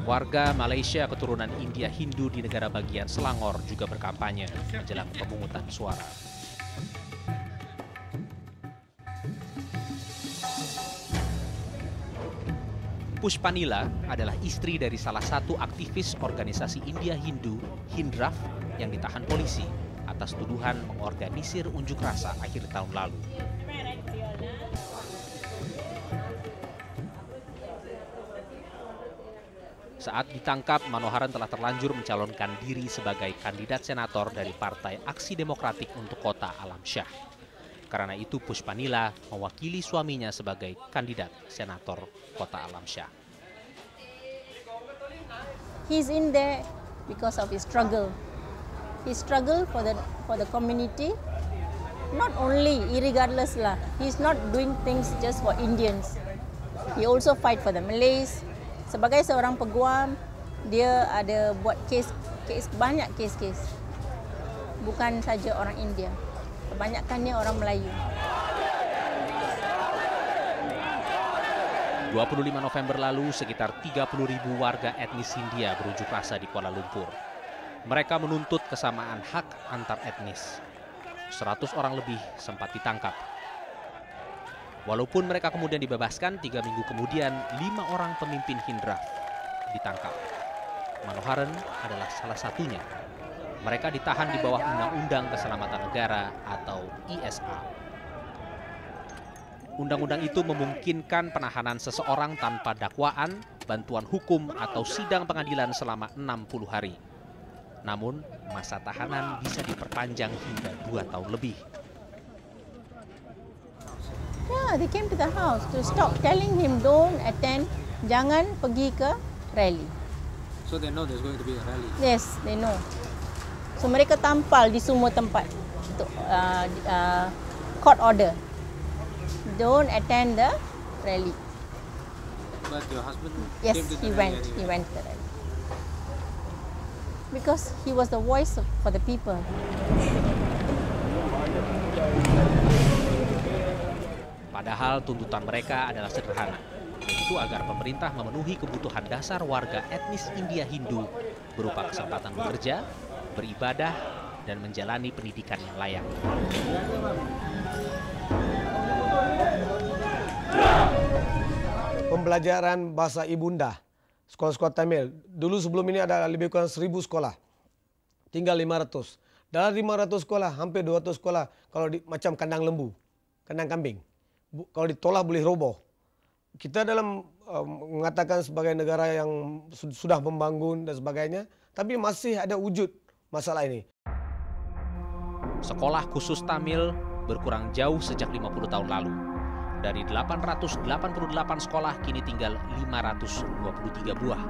Warga Malaysia keturunan India Hindu di negara bagian Selangor juga berkampanye menjelang pemungutan suara. Pushpanila adalah istri dari salah satu aktivis organisasi India Hindu, Hindraf, yang ditahan polisi atas tuduhan mengorganisir unjuk rasa akhir tahun lalu. Saat ditangkap, Manoharan telah terlanjur mencalonkan diri sebagai kandidat senator dari Partai Aksi Demokratik untuk kota Alam Shah. Karena itu Pushpanila mewakili suaminya sebagai kandidat senator kota Alam Shah. He's in there because of his struggle. He struggle for the community. Not only, irregardless lah. He's not doing things just for Indians. He also fight for the Malays. Sebagai seorang peguam, dia ada buat banyak kes. Bukan saja orang India. Kebanyakannya orang Melayu. 25 November lalu, sekitar 30.000 warga etnis Hindia berunjuk rasa di Kuala Lumpur. Mereka menuntut kesamaan hak antar etnis. 100 orang lebih sempat ditangkap. Walaupun mereka kemudian dibebaskan, 3 minggu kemudian 5 orang pemimpin Hindraf ditangkap. Manoharan adalah salah satunya. Mereka ditahan di bawah Undang-Undang Keselamatan Negara atau ISA. Undang-undang itu memungkinkan penahanan seseorang tanpa dakwaan, bantuan hukum, atau sidang pengadilan selama 60 hari. Namun, masa tahanan bisa diperpanjang hingga 2 tahun lebih. Yeah, they came to the house to stop telling him don't attend, jangan pergi ke rally. So they know there's going to be a rally? Yes, they know. So mereka tampal di semua tempat untuk court order. Don't attend the rally. But your husband Yes, came to the he rally went. anyway. He went to the rally. Because he was the voice for the people. Padahal tuntutan mereka adalah sederhana, yaitu agar pemerintah memenuhi kebutuhan dasar warga etnis India Hindu berupa kesempatan bekerja, beribadah, dan menjalani pendidikan yang layak. Pembelajaran bahasa ibunda, sekolah-sekolah Tamil. Dulu sebelum ini ada lebih kurang 1.000 sekolah, tinggal 500. Dalam 500 sekolah, hampir 200 sekolah kalau macam kandang lembu, kandang kambing. Kalau ditolak boleh roboh. Kita dalam mengatakan sebagai negara yang sudah membangun dan sebagainya, tapi masih ada wujud masalah ini. Sekolah khusus Tamil berkurang jauh sejak 50 tahun lalu. Dari 888 sekolah kini tinggal 523 buah.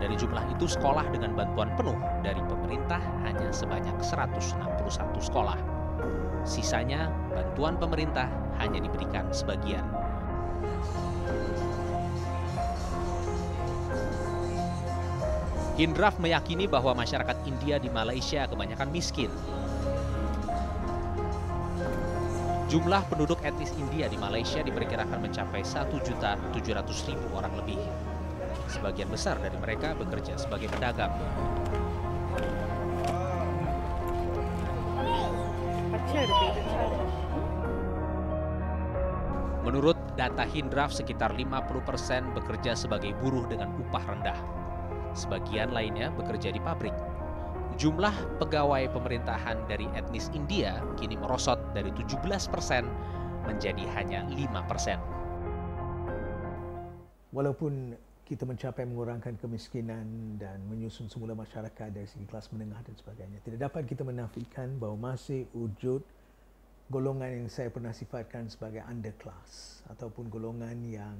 Dari jumlah itu, sekolah dengan bantuan penuh dari pemerintah hanya sebanyak 161 sekolah. Sisanya, bantuan pemerintah hanya diberikan sebagian. Hindraf meyakini bahwa masyarakat India di Malaysia kebanyakan miskin. Jumlah penduduk etnis India di Malaysia diperkirakan mencapai 1.700.000 orang lebih. Sebagian besar dari mereka bekerja sebagai pedagang. Menurut data Hindraf, sekitar 50% bekerja sebagai buruh dengan upah rendah. Sebagian lainnya bekerja di pabrik. Jumlah pegawai pemerintahan dari etnis India kini merosot dari 17% menjadi hanya 5%. Walaupun kita mencapai mengurangkan kemiskinan dan menyusun semula masyarakat dari segi kelas menengah dan sebagainya, tidak dapat kita menafikan bahawa masih wujud golongan yang saya pernah sifatkan sebagai underclass ataupun golongan yang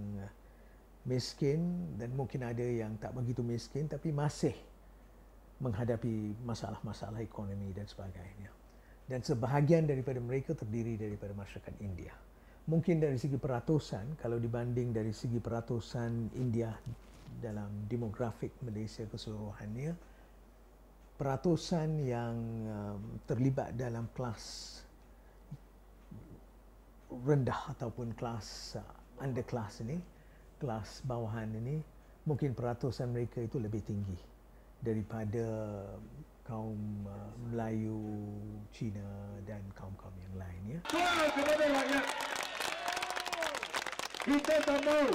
miskin, dan mungkin ada yang tak begitu miskin tapi masih menghadapi masalah-masalah ekonomi dan sebagainya. Dan sebahagian daripada mereka terdiri daripada masyarakat India. Mungkin dari segi peratusan, kalau dibanding dari segi peratusan India dalam demografik Malaysia keseluruhannya, peratusan yang terlibat dalam kelas rendah ataupun kelas underclass ini, kelas bawahan ini, mungkin peratusan mereka itu lebih tinggi daripada kaum Melayu, Cina dan kaum-kaum yang lain, ya. Suara kepada rakyat. Kita tak mahu